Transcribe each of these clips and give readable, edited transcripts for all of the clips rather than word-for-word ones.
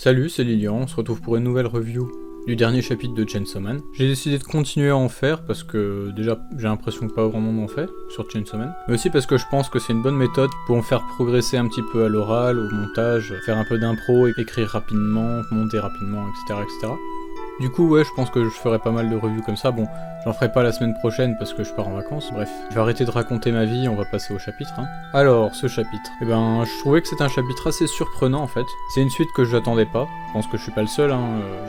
Salut, c'est Lilian, on se retrouve pour une nouvelle review du dernier chapitre de Chainsaw Man. J'ai décidé de continuer à en faire parce que déjà j'ai l'impression que pas grand monde en fait sur Chainsaw Man, mais aussi parce que je pense que c'est une bonne méthode pour me faire progresser un petit peu à l'oral, au montage, faire un peu d'impro, écrire rapidement, monter rapidement, etc. Du coup ouais, je pense que je ferai pas mal de reviews comme ça. Bon, j'en ferai pas la semaine prochaine parce que je pars en vacances, bref. Je vais arrêter de raconter ma vie, on va passer au chapitre. Alors, ce chapitre, je trouvais que c'était un chapitre assez surprenant en fait. C'est une suite que je n'attendais pas, je pense que je suis pas le seul.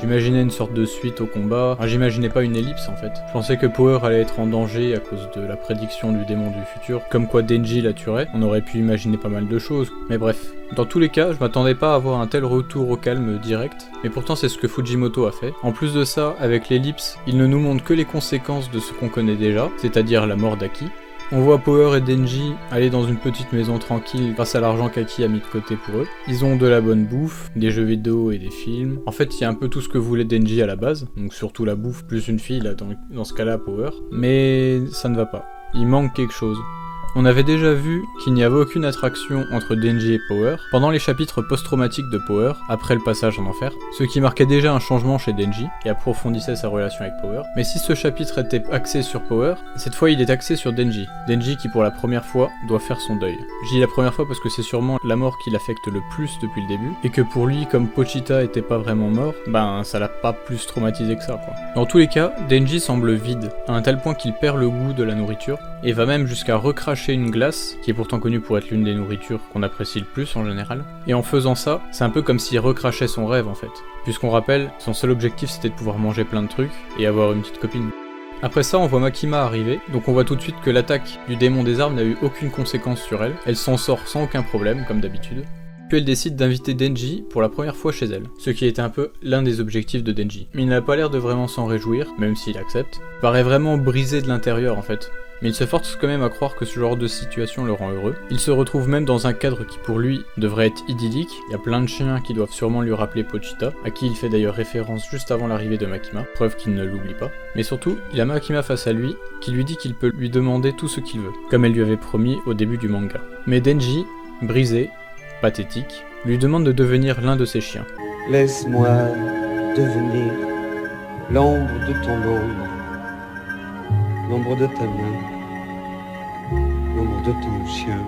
J'imaginais une sorte de suite au combat, j'imaginais pas une ellipse en fait. Je pensais que Power allait être en danger à cause de la prédiction du démon du futur, comme quoi Denji la tuerait. On aurait pu imaginer pas mal de choses, mais bref. Dans tous les cas, je m'attendais pas à avoir un tel retour au calme direct, mais pourtant c'est ce que Fujimoto a fait. En plus de ça, avec l'ellipse, il ne nous montre que les conséquences de ce qu'on connaît déjà, c'est-à-dire la mort d'Aki. On voit Power et Denji aller dans une petite maison tranquille grâce à l'argent qu'Aki a mis de côté pour eux. Ils ont de la bonne bouffe, des jeux vidéo et des films. En fait, il y a un peu tout ce que voulait Denji à la base, donc surtout la bouffe plus une fille là dans ce cas-là Power. Mais ça ne va pas. Il manque quelque chose. On avait déjà vu qu'il n'y avait aucune attraction entre Denji et Power pendant les chapitres post-traumatiques de Power, après le passage en enfer, ce qui marquait déjà un changement chez Denji et approfondissait sa relation avec Power. Mais si ce chapitre était axé sur Power, cette fois il est axé sur Denji. Denji qui pour la première fois doit faire son deuil. Je dis la première fois parce que c'est sûrement la mort qui l'affecte le plus depuis le début, et que pour lui, comme Pochita était pas vraiment mort, ça l'a pas plus traumatisé que ça quoi. Dans tous les cas, Denji semble vide, à un tel point qu'il perd le goût de la nourriture, et va même jusqu'à recracher une glace, qui est pourtant connue pour être l'une des nourritures qu'on apprécie le plus en général. Et en faisant ça, c'est un peu comme s'il recrachait son rêve en fait. Puisqu'on rappelle, son seul objectif c'était de pouvoir manger plein de trucs et avoir une petite copine. Après ça, on voit Makima arriver, donc on voit tout de suite que l'attaque du démon des arbres n'a eu aucune conséquence sur elle. Elle s'en sort sans aucun problème, comme d'habitude. Puis elle décide d'inviter Denji pour la première fois chez elle, ce qui était un peu l'un des objectifs de Denji. Mais il n'a pas l'air de vraiment s'en réjouir, même s'il accepte. Il paraît vraiment brisé de l'intérieur en fait. Mais il se force quand même à croire que ce genre de situation le rend heureux. Il se retrouve même dans un cadre qui pour lui devrait être idyllique. Il y a plein de chiens qui doivent sûrement lui rappeler Pochita, à qui il fait d'ailleurs référence juste avant l'arrivée de Makima, preuve qu'il ne l'oublie pas. Mais surtout, il a Makima face à lui, qui lui dit qu'il peut lui demander tout ce qu'il veut, comme elle lui avait promis au début du manga. Mais Denji, brisé, pathétique, lui demande de devenir l'un de ses chiens. Laisse-moi devenir l'ombre de ton ombre, l'ombre de ta main, l'ombre de ton chien.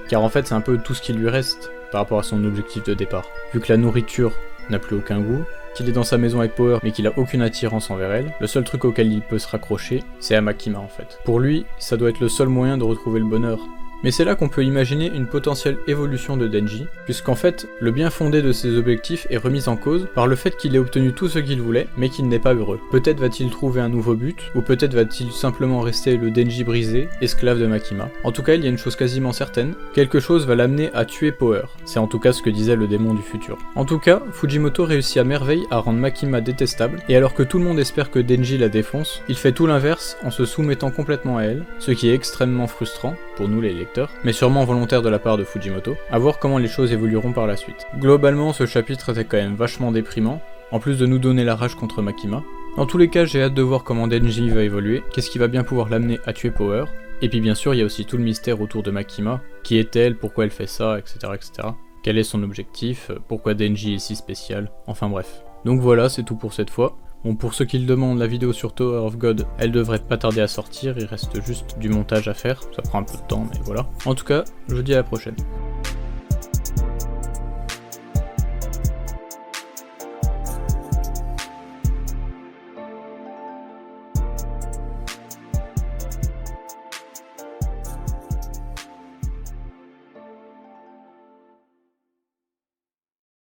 Car en fait c'est un peu tout ce qui lui reste par rapport à son objectif de départ. Vu que la nourriture n'a plus aucun goût, qu'il est dans sa maison avec Power mais qu'il a aucune attirance envers elle, le seul truc auquel il peut se raccrocher, c'est à Makima en fait. Pour lui, ça doit être le seul moyen de retrouver le bonheur. Mais c'est là qu'on peut imaginer une potentielle évolution de Denji, puisqu'en fait, le bien fondé de ses objectifs est remis en cause par le fait qu'il ait obtenu tout ce qu'il voulait, mais qu'il n'est pas heureux. Peut-être va-t-il trouver un nouveau but, ou peut-être va-t-il simplement rester le Denji brisé, esclave de Makima. En tout cas, il y a une chose quasiment certaine, quelque chose va l'amener à tuer Power. C'est en tout cas ce que disait le démon du futur. En tout cas, Fujimoto réussit à merveille à rendre Makima détestable, et alors que tout le monde espère que Denji la défonce, il fait tout l'inverse en se soumettant complètement à elle, ce qui est extrêmement frustrant, pour nous les lecteurs, mais sûrement volontaire de la part de Fujimoto, à voir comment les choses évolueront par la suite. Globalement, ce chapitre était quand même vachement déprimant, en plus de nous donner la rage contre Makima. Dans tous les cas, j'ai hâte de voir comment Denji va évoluer, qu'est-ce qui va bien pouvoir l'amener à tuer Power, et puis bien sûr, il y a aussi tout le mystère autour de Makima, qui est-elle, pourquoi elle fait ça, etc. Quel est son objectif, pourquoi Denji est si spécial, enfin bref. Donc voilà, c'est tout pour cette fois. Bon, pour ceux qui le demandent, la vidéo sur Tower of God, elle devrait pas tarder à sortir, il reste juste du montage à faire, ça prend un peu de temps, mais voilà. En tout cas, je vous dis à la prochaine.